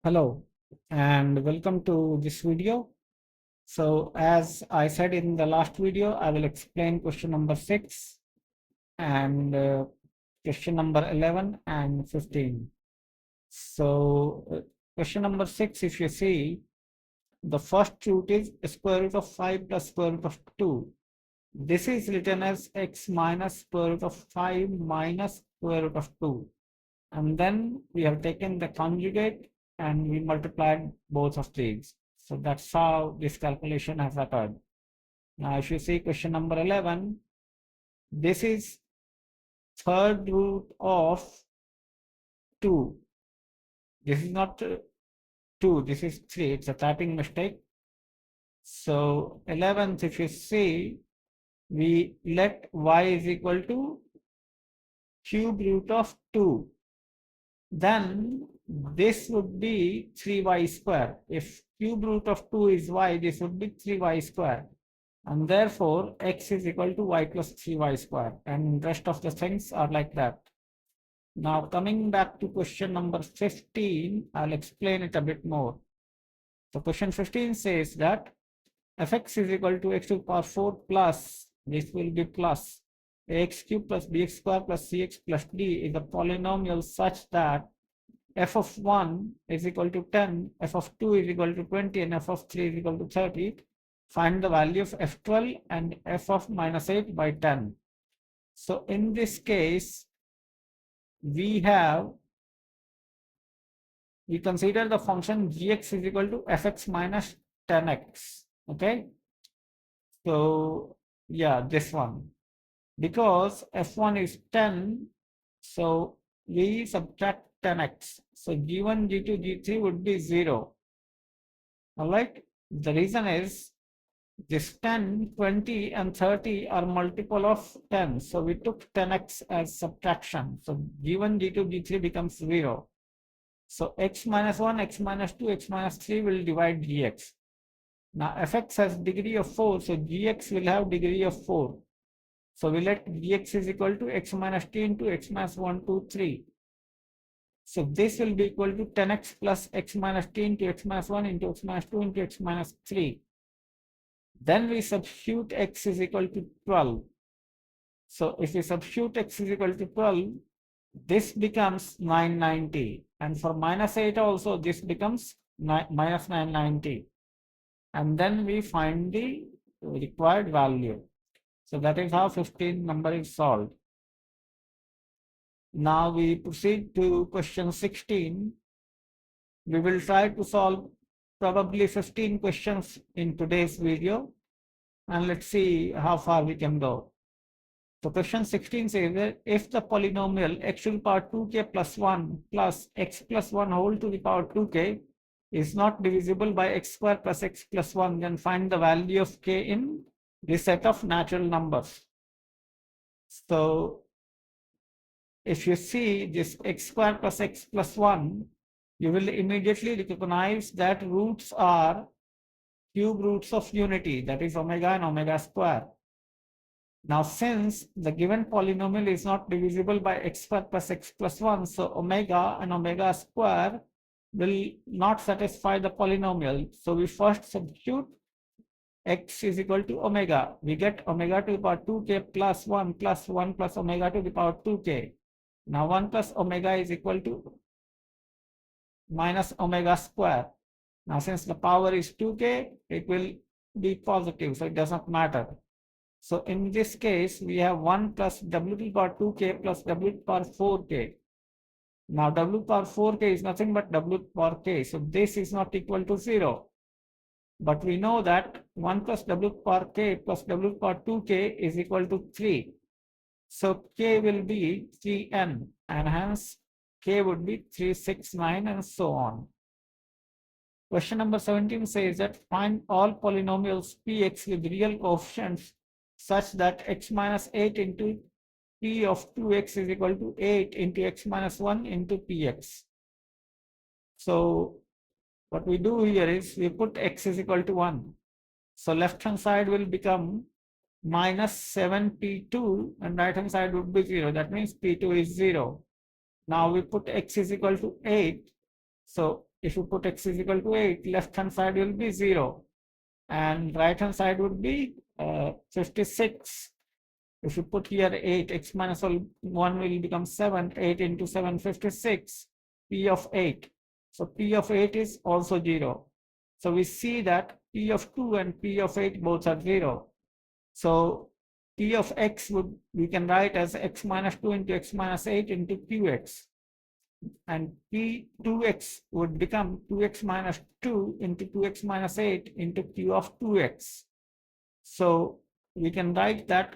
Hello and welcome to this video. So as I said in the last video, I will explain question number 6 and question number 11 and 15. So question number 6, if you see, the first root is square root of 5 plus square root of 2. This is written as x minus square root of 5 minus square root of 2. And then we have taken the conjugate and we multiplied both of these. So that's how this calculation has occurred. Now, if you see question number 11, this is third root of 2. This is not 2, this is 3. It's a typing mistake. So 11th, if you see, we let y is equal to cube root of 2. Then this would be 3y square. If cube root of 2 is y, this would be 3y square. And therefore, x is equal to y plus 3y square. And rest of the things are like that. Now, coming back to question number 15, I'll explain it a bit more. So question 15 says that fx is equal to x to the power 4 plus, this will be plus, ax cube plus bx square plus cx plus d is a polynomial such that f of 1 is equal to 10, f of 2 is equal to 20, and f of 3 is equal to 30. Find the value of f12 and f of minus 8 by 10. So in this case, we consider the function gx is equal to fx minus 10x. Okay. So yeah, this one. Because f1 is 10, so we subtract 10x. So g1, g2, g3 would be 0. All right. The reason is this 10, 20, and 30 are multiple of 10. So we took 10x as subtraction. So g1, g2, g3 becomes 0. So x minus 1, x minus 2, x minus 3 will divide gx. Now fx has degree of 4, so gx will have degree of 4. So we let gx is equal to x minus t into x minus 1, 2, 3. So this will be equal to 10x plus x minus t into x minus 1 into x minus 2 into x minus 3. Then we substitute x is equal to 12. So if we substitute x is equal to 12, this becomes 990. And for minus 8 also, this becomes minus 990. And then we find the required value. So that is how 15 number is solved. Now we proceed to question 16. We will try to solve probably 15 questions in today's video. And let's see how far we can go. So question 16 says that if the polynomial x to the power 2k plus 1 plus x plus 1 whole to the power 2k is not divisible by x square plus x plus 1, then find the value of k in this set of natural numbers. So if you see this x square plus x plus 1, you will immediately recognize that roots are cube roots of unity, that is omega and omega square. Now, since the given polynomial is not divisible by x square plus x plus 1, so omega and omega square will not satisfy the polynomial. So we first substitute x is equal to omega. We get omega to the power 2k plus 1 plus omega to the power 2k. Now 1 plus omega is equal to minus omega square. Now since the power is 2k, it will be positive, so it does not matter. So in this case, we have 1 plus w to the power 2k plus w to the power 4k. Now w to the power 4k is nothing but w to the power k. So this is not equal to 0. But we know that 1 plus w to the power k plus w to the power 2k is equal to 3. So k will be 3n, and hence k would be 3, 6, 9, and so on. Question number 17 says that find all polynomials px with real coefficients such that x minus 8 into p of 2x is equal to 8 into x minus 1 into px. So what we do here is we put x is equal to 1. So left hand side will become minus 7p2 and right hand side would be 0. That means p2 is 0. Now we put x is equal to 8. So if you put x is equal to 8, left hand side will be 0 and right hand side would be 56. If you put here 8, x minus 1 will become 7, 8 into 7, 56, p of 8. So p of 8 is also 0. So we see that p of 2 and p of 8 both are 0. So p of x we can write as x minus 2 into x minus 8 into qx. And p2x would become 2x minus 2 into 2x minus 8 into q of 2x. So we can write that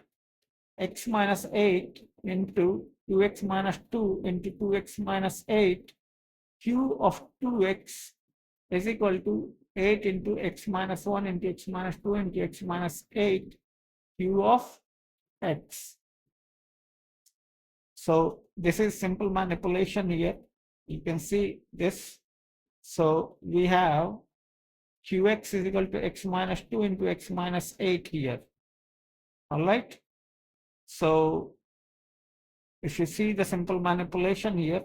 x minus 8 into 2x minus 2 into 2x minus 8 q of 2x is equal to 8 into x minus 1 into x minus 2 into x minus 8 q of x. So this is simple manipulation here. You can see this. So we have qx is equal to x minus 2 into x minus 8 here. All right. So if you see the simple manipulation here,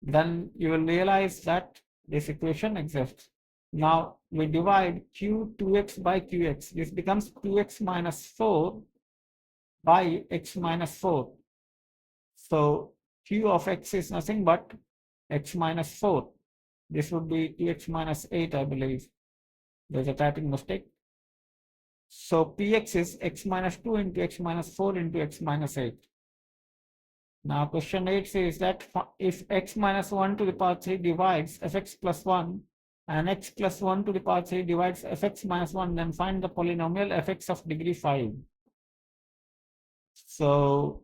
then you will realize that this equation exists. Now we divide q2x by qx. This becomes 2x minus 4 by x minus 4. So q of x is nothing but x minus 4. This would be 2x minus 8, I believe. There's a typing mistake. So px is x minus 2 into x minus 4 into x minus 8. Now question 8 says that if x minus 1 to the power 3 divides fx plus 1 and x plus 1 to the power 3 divides fx minus 1, then find the polynomial fx of degree 5. So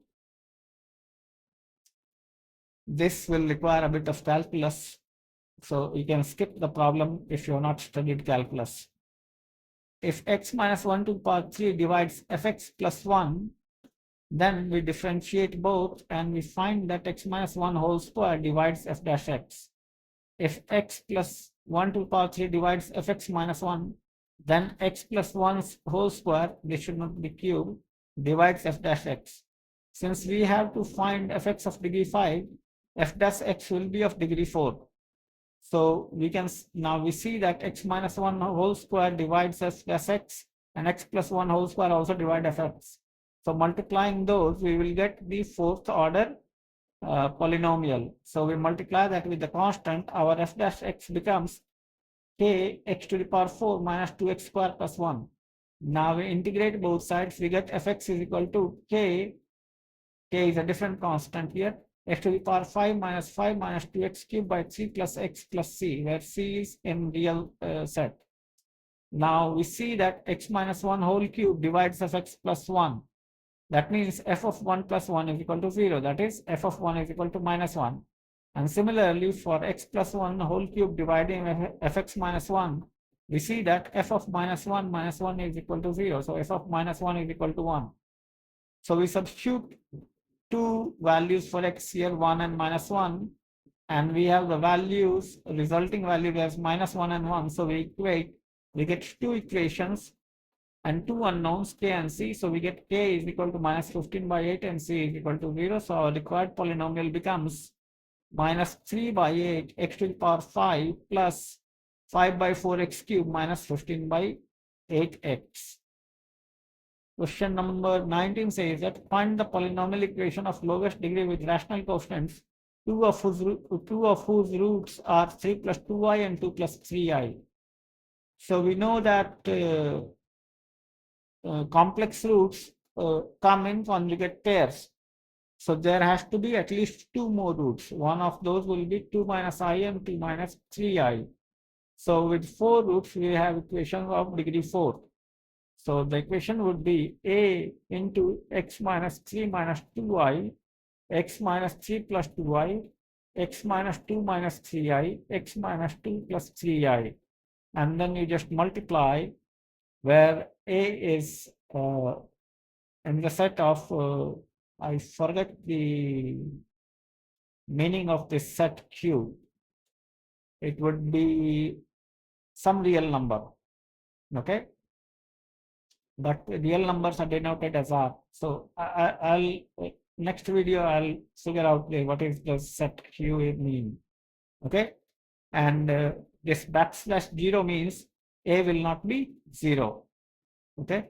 this will require a bit of calculus. So you can skip the problem if you have not studied calculus. If x minus 1 to the power 3 divides fx plus 1, then we differentiate both and we find that x minus 1 whole square divides f dash x. If x plus 1 to the power 3 divides fx minus 1, then x plus 1 whole square, this should not be cube, divides f dash x. Since we have to find fx of degree 5, f dash x will be of degree 4. So we can now we see that x minus 1 whole square divides f dash x and x plus 1 whole square also divide fx. So multiplying those, we will get the fourth order polynomial. So we multiply that with the constant. Our f dash x becomes k x to the power 4 minus 2x square plus 1. Now we integrate both sides. We get fx is equal to k. K is a different constant here. X to the power 5 minus 2x cubed by 3 plus x plus c, where c is in real set. Now we see that x minus 1 whole cube divides fx plus 1. That means f of 1 plus 1 is equal to 0. That is f of 1 is equal to minus 1. And similarly for x plus 1 whole cube dividing fx minus 1, we see that f of minus 1 is equal to 0. So f of minus 1 is equal to 1. So we substitute two values for x here, 1 and minus 1. And we have the values, resulting value as minus 1 and 1. So we equate, we get two equations and two unknowns k and c. So we get k is equal to minus 15 by 8 and c is equal to 0. So our required polynomial becomes minus 3 by 8 x to the power 5 plus 5 by 4 x cubed minus 15 by 8x. Question number 19 says that find the polynomial equation of lowest degree with rational coefficients, two of whose roots are 3 plus 2i and 2 plus 3i. So we know that complex roots come in conjugate pairs. So there has to be at least two more roots. One of those will be 2 minus I and 2 minus 3i. So with four roots, we have equations of degree 4. So the equation would be a into x minus 3 minus 2i, x minus 3 plus 2i, x minus 2 minus 3i, x minus 2 plus 3i. And then you just multiply, where a is in the set of, I forget the meaning of this set Q. It would be some real number, okay? But real numbers are denoted as R. So I'll next video I'll figure out what is the set Q mean. Okay. and this backslash 0 means a will not be 0. Okay.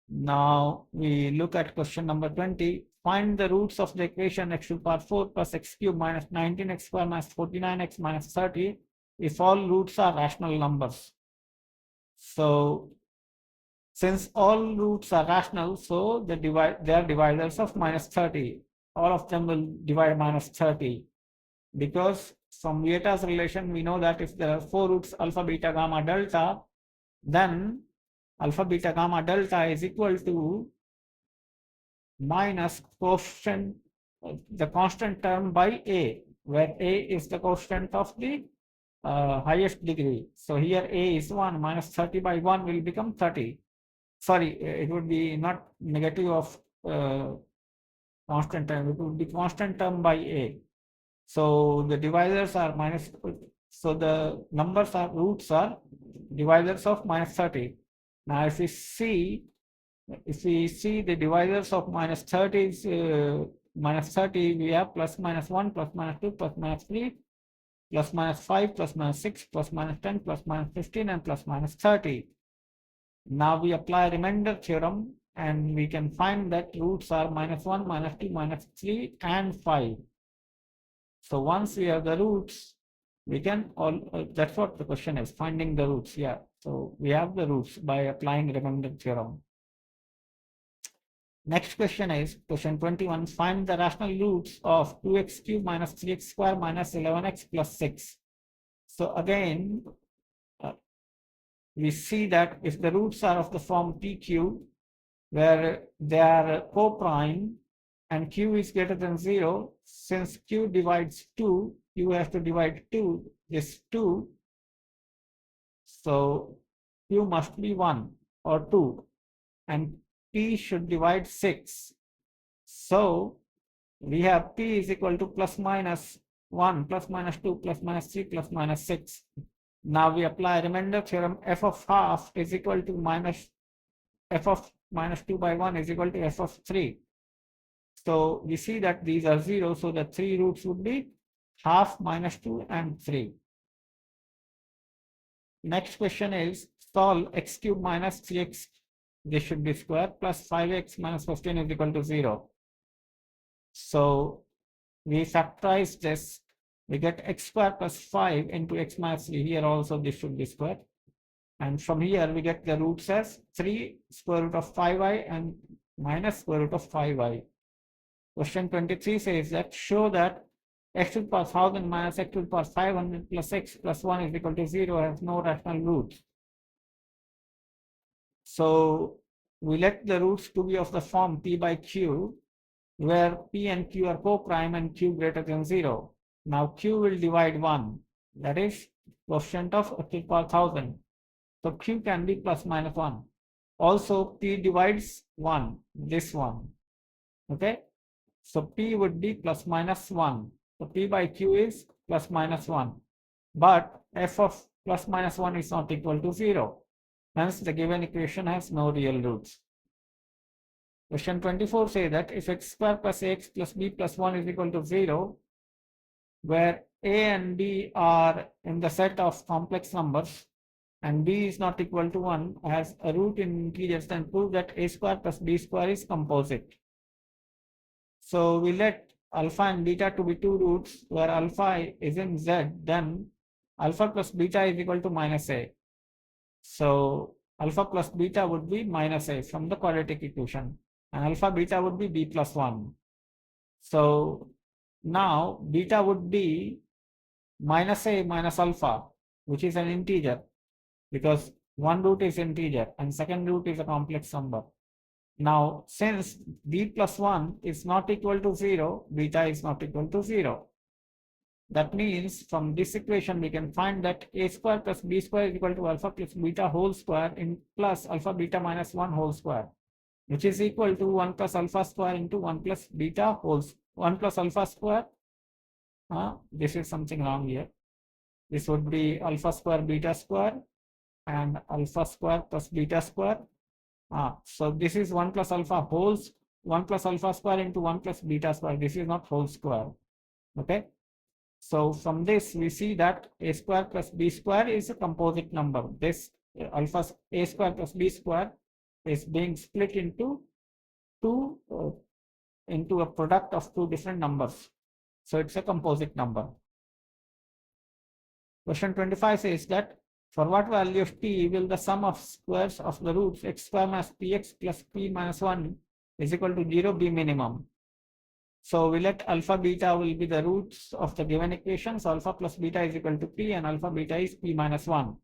Now we look at question number 20. Find the roots of the equation x to the power 4 plus x cube minus 19x square minus 49x minus 30 if all roots are rational numbers. So since all roots are rational, so they are divisors of minus 30. All of them will divide minus 30, because from Vieta's relation we know that if there are 4 roots alpha, beta, gamma, delta, then alpha, beta, gamma, delta is equal to minus quotient, the constant term by a, where a is the quotient of the highest degree. So here a is 1, minus 30 by 1 will become 30. Sorry, it would be not negative of constant term, it would be constant term by a. So the divisors are minus, so the numbers are roots are divisors of minus 30. Now if we see the divisors of minus 30 is minus 30, we have plus minus 1, plus minus 2, plus minus 3, plus minus 5, plus minus 6, plus minus 10, plus minus 15, and plus minus 30. Now we apply remainder theorem and we can find that roots are minus 1, minus 2, minus 3, and 5. So once we have the roots, we can that's what the question is, finding the roots. Yeah, so we have the roots by applying remainder theorem. Next question is question 21. Find the rational roots of 2x cube minus 3x square minus 11x plus 6. So again, we see that if the roots are of the form p cube, where they are co-prime and q is greater than 0, since q divides 2, you have to divide 2, this 2. So q must be 1 or 2, and p should divide 6. So we have p is equal to plus minus 1, plus minus 2, plus minus 3, plus minus 6. Now we apply remainder theorem. F of half is equal to minus f of minus 2 by 1 is equal to f of 3. So we see that these are 0, so the 3 roots would be half, minus 2, and 3. Next question is solve x cube minus 3x, this should be square, plus 5x minus 15 is equal to 0. So we factorize this, we get x square plus 5 into x minus 3. Here also this should be square. And from here we get the roots as 3 square root of 5i and minus square root of 5i. Question 23 says that show that x to the power 1000 minus x to the power 500 plus x plus 1 is equal to 0 has no rational roots. So we let the roots to be of the form p by q, where p and q are co-prime and q greater than 0. Now q will divide 1, that is quotient of x to the power 1000. So q can be plus minus 1. Also p divides 1, this one. Okay. So p would be plus minus 1. So p by q is plus minus 1. But f of plus minus 1 is not equal to 0. Hence the given equation has no real roots. Question 24 says that if x square plus ax plus b plus 1 is equal to 0, where a and b are in the set of complex numbers and b is not equal to 1 has a root in integers, then prove that a square plus b square is composite. So we let alpha and beta to be two roots, where alpha is in z, then alpha plus beta is equal to minus a. So alpha plus beta would be minus a from the quadratic equation, and alpha beta would be b plus 1. So now beta would be minus a minus alpha, which is an integer, because one root is integer and second root is a complex number. Now since b plus 1 is not equal to 0, beta is not equal to 0. That means from this equation we can find that a square plus b square is equal to alpha plus beta whole square in plus alpha beta minus 1 whole square, which is equal to 1 plus alpha square into 1 plus beta whole 1 plus alpha square. This is something wrong here. This would be alpha square beta square and alpha square plus beta square. So this is 1 plus alpha wholes 1 plus alpha square into 1 plus beta square. This is not whole square. Okay. So from this we see that a square plus b square is a composite number. This alpha a square plus b square is being split into two into a product of two different numbers. So it's a composite number. Question 25 says that for what value of t will the sum of squares of the roots x square minus px plus p minus 1 is equal to 0 be minimum? So we let alpha beta will be the roots of the given equation. So alpha plus beta is equal to p and alpha beta is p minus 1.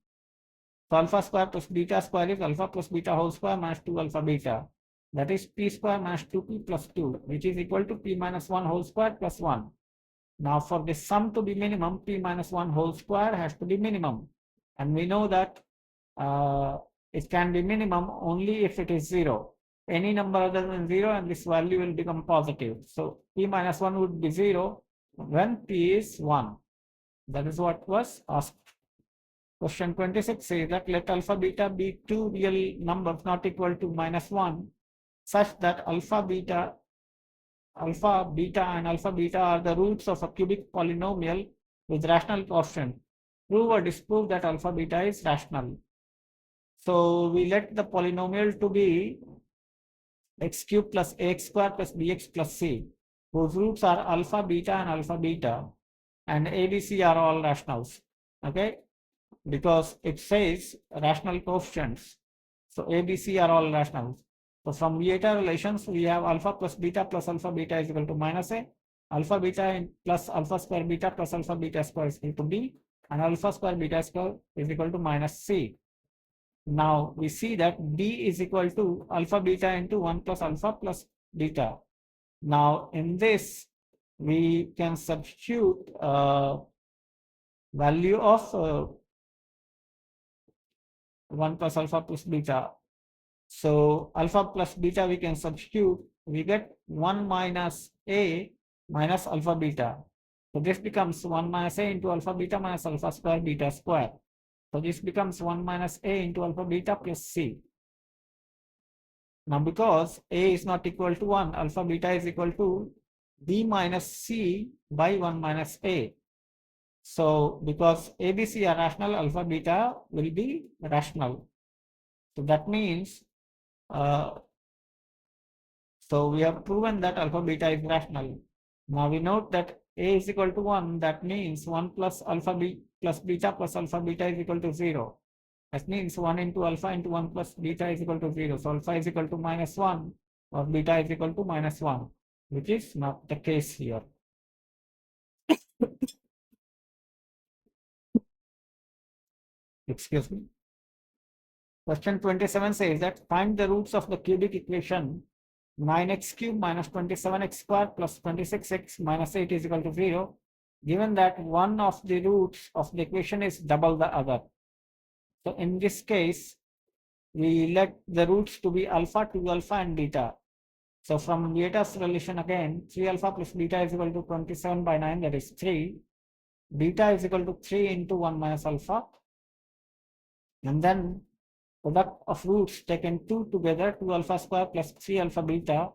So alpha square plus beta square is alpha plus beta whole square minus 2 alpha beta. That is p square minus 2p plus 2, which is equal to p minus 1 whole square plus 1. Now for this sum to be minimum, p minus 1 whole square has to be minimum. And we know that it can be minimum only if it is 0. Any number other than 0 and this value will become positive. So p minus 1 would be 0 when p is 1. That is what was asked. Question 26 says that let alpha beta be two real numbers not equal to minus 1 such that alpha beta and alpha beta are the roots of a cubic polynomial with rational quotient. Prove or disprove that alpha beta is rational. So we let the polynomial to be x cube plus ax square plus bx plus c, whose roots are alpha beta and alpha beta, and abc are all rationals. Okay, because it says rational coefficients. So abc are all rationals. So from beta relations, we have alpha plus beta plus alpha beta is equal to minus a, alpha beta plus alpha square beta plus alpha beta square is equal to b, and alpha square beta square is equal to minus c. Now we see that b is equal to alpha beta into 1 plus alpha plus beta. Now in this, we can substitute value of 1 plus alpha plus beta. So alpha plus beta we can substitute, we get 1 minus a minus alpha beta. So this becomes 1 minus a into alpha beta minus alpha square beta square. So this becomes 1 minus a into alpha beta plus c. Now because a is not equal to 1, alpha beta is equal to b minus c by 1 minus a. So because ABC are rational, alpha beta will be rational. So that means so we have proven that alpha beta is rational. Now we note that a is equal to 1. That means 1 plus alpha b plus beta plus alpha beta is equal to 0. That means 1 into alpha into 1 plus beta is equal to 0. So alpha is equal to minus 1 or beta is equal to minus 1, which is not the case here. Excuse me. Question 27 says that find the roots of the cubic equation 9x cubed minus 27x squared plus 26x minus 8 is equal to 0, given that one of the roots of the equation is double the other. So in this case, we let the roots to be alpha, 2 alpha and beta. So from beta's relation again, 3 alpha plus beta is equal to 27 by 9, that is 3. Beta is equal to 3 into 1 minus alpha. And then product of roots taken 2 together, 2 alpha square plus 3 alpha beta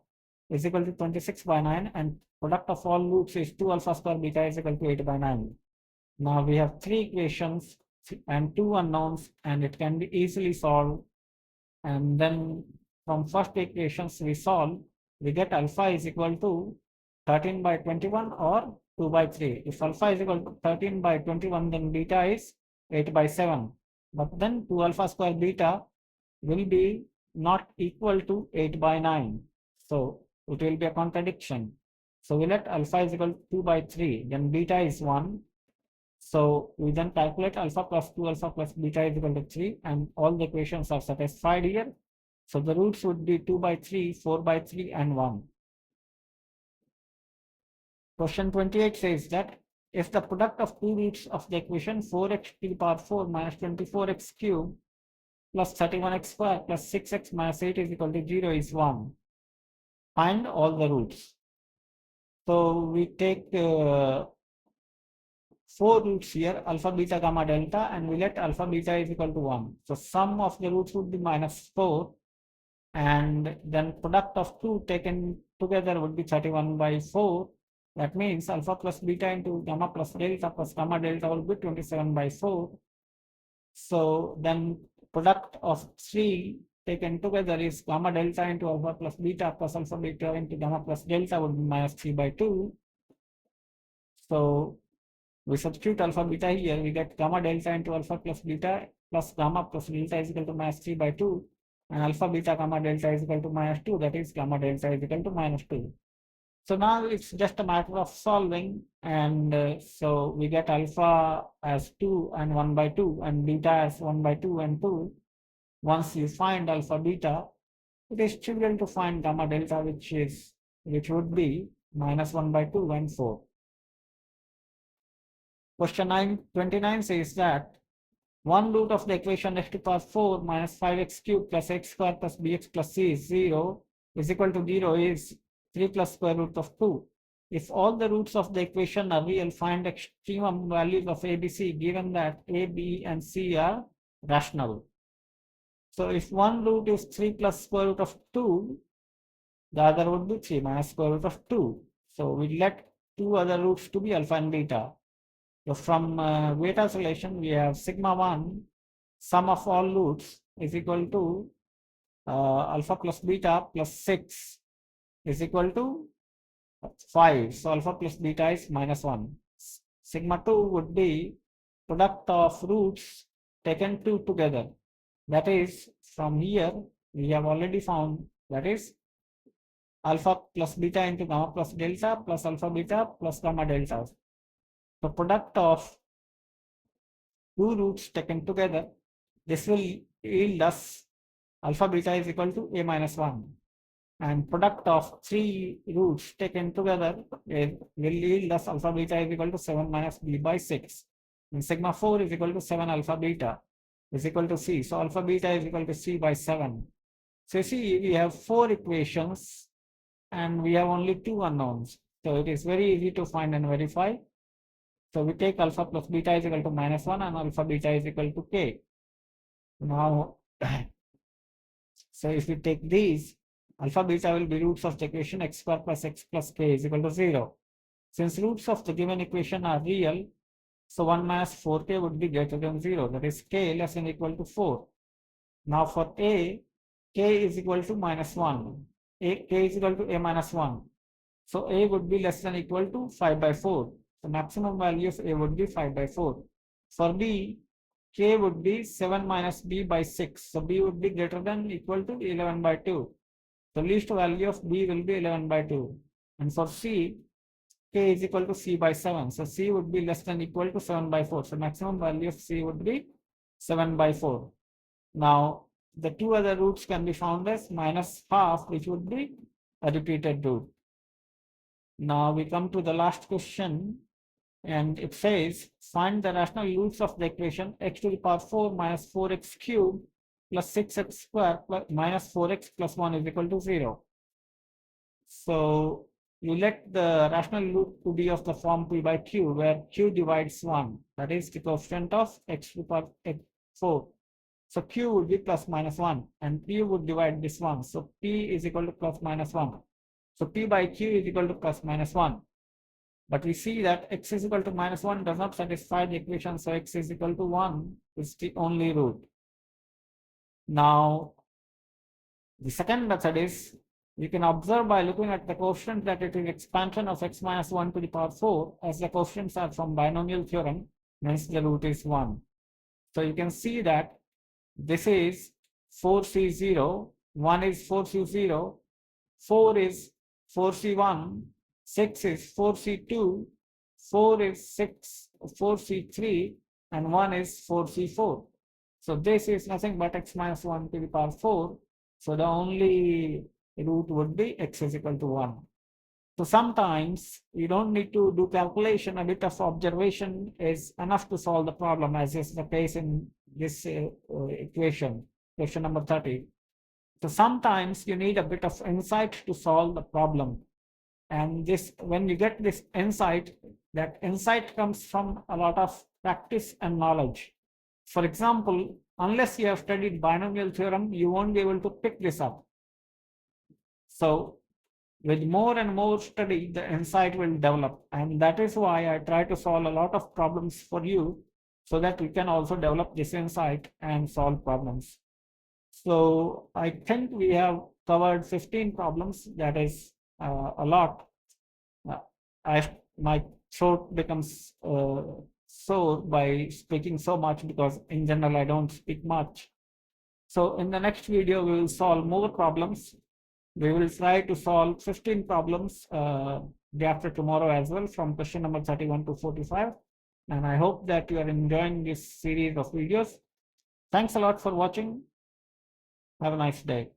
is equal to 26 by 9, and product of all roots is 2 alpha square beta is equal to 8 by 9. Now we have 3 equations and 2 unknowns, and it can be easily solved. And then from first equations we solve, we get alpha is equal to 13 by 21 or 2 by 3. If alpha is equal to 13 by 21, then beta is 8 by 7. But then 2 alpha square beta will be not equal to 8 by 9. So it will be a contradiction. So we let alpha is equal to 2 by 3, then beta is 1. So we then calculate alpha plus 2 alpha plus beta is equal to 3, and all the equations are satisfied here. So the roots would be 2 by 3, 4 by 3 and 1. Question 28 says that if the product of two roots of the equation 4x to the power 4 minus 24x cubed plus 31x square plus 6x minus 8 is equal to 0 is 1, find all the roots. So we take 4 roots here, alpha, beta, gamma, delta, and we let alpha, beta is equal to 1. So sum of the roots would be minus 4, and then product of 2 taken together would be 31 by 4 That means alpha plus beta into gamma plus gamma delta will be 27/4. So then product of 3 taken together is gamma delta into alpha plus beta plus alpha beta into gamma plus delta would be minus 3/2. So we substitute alpha beta here, we get gamma delta into alpha plus beta plus gamma plus delta is equal to minus 3/2, and alpha beta gamma delta is equal to minus 2, that is gamma delta is equal to minus 2. So now it's just a matter of solving, and so we get alpha as 2 and 1/2 and beta as 1/2 and 2. Once you find alpha beta, it is trivial to find gamma delta, which would be minus 1/2 and 4. Question 29 says that one root of the equation x to the power 4 minus 5x cubed plus x squared plus bx plus c is 0 is equal to 0 is 3 plus square root of 2. If all the roots of the equation are real, find extremum values of a, b, c given that a, b and c are rational. So if one root is 3 plus square root of 2, the other would be 3 minus square root of 2. So we let two other roots to be alpha and beta. So from beta isolation, we have sigma 1, sum of all roots is equal to alpha plus beta plus 6 is equal to 5. So alpha plus beta is minus 1. Sigma 2 would be product of roots taken two together. That is, from here, we have already found, that is alpha plus beta into gamma plus delta plus alpha beta plus gamma delta. The product of two roots taken together, this will yield us alpha beta is equal to a minus 1. And product of three roots taken together will yield us alpha beta is equal to 7 minus b by 6. And sigma 4 is equal to 7 alpha beta is equal to c. So alpha beta is equal to c by 7. So see, we have 4 equations and we have only 2 unknowns. So it is very easy to find and verify. So we take alpha plus beta is equal to minus 1 and alpha beta is equal to k. Now, so if we take these, alpha beta will be roots of the equation x square plus x plus k is equal to 0. Since roots of the given equation are real, so 1 minus 4k would be greater than 0. That is k less than or equal to 4. Now for a, k is equal to minus 1. K is equal to a minus 1. So a would be less than or equal to 5/4. The maximum value of a would be 5/4. For b, k would be 7 minus b by 6. So b would be greater than or equal to 11/2. The least value of b will be 11/2. And for c, k is equal to c by 7. So c would be less than or equal to 7/4. So maximum value of c would be 7/4. Now, the two other roots can be found as minus half, which would be a repeated root. Now we come to the last question, and it says find the rational roots of the equation x to the power 4 minus 4x cubed plus 6x squared plus minus 4x plus 1 is equal to 0. So you let the rational root to be of the form p by q, where q divides 1, that is the coefficient of x to the power 4. So q would be plus minus 1 and p would divide this one. So p is equal to plus minus 1. So p by q is equal to plus minus 1. But we see that x is equal to minus 1 does not satisfy the equation. So x is equal to 1 is the only root. Now, the second method is you can observe by looking at the coefficient that it is expansion of x minus 1 to the power 4, as the coefficients are from binomial theorem, hence the root is 1. So you can see that this is 4c0, 1 is 4c0, 4 is 4c1, 6 is 4c2, 4 is 4c3, and 1 is 4c4. So this is nothing but x minus 1 to the power 4. So the only root would be x is equal to 1. So sometimes you don't need to do calculation, a bit of observation is enough to solve the problem, as is the case in this equation, question number 30. So sometimes you need a bit of insight to solve the problem. And this, when you get this insight, that insight comes from a lot of practice and knowledge. For example, unless you have studied binomial theorem, you won't be able to pick this up. So With more and more study, the insight will develop. And that is why I try to solve a lot of problems for you so that we can also develop this insight and solve problems. So I think we have covered 15 problems. That is a lot. Uh, my throat becomes sore by speaking so much because in general I don't speak much. So in the next video, we will solve more problems. We will try to solve 15 problems day after tomorrow as well, from question number 31 to 45. And I hope that you are enjoying this series of videos. Thanks a lot for watching. Have a nice day.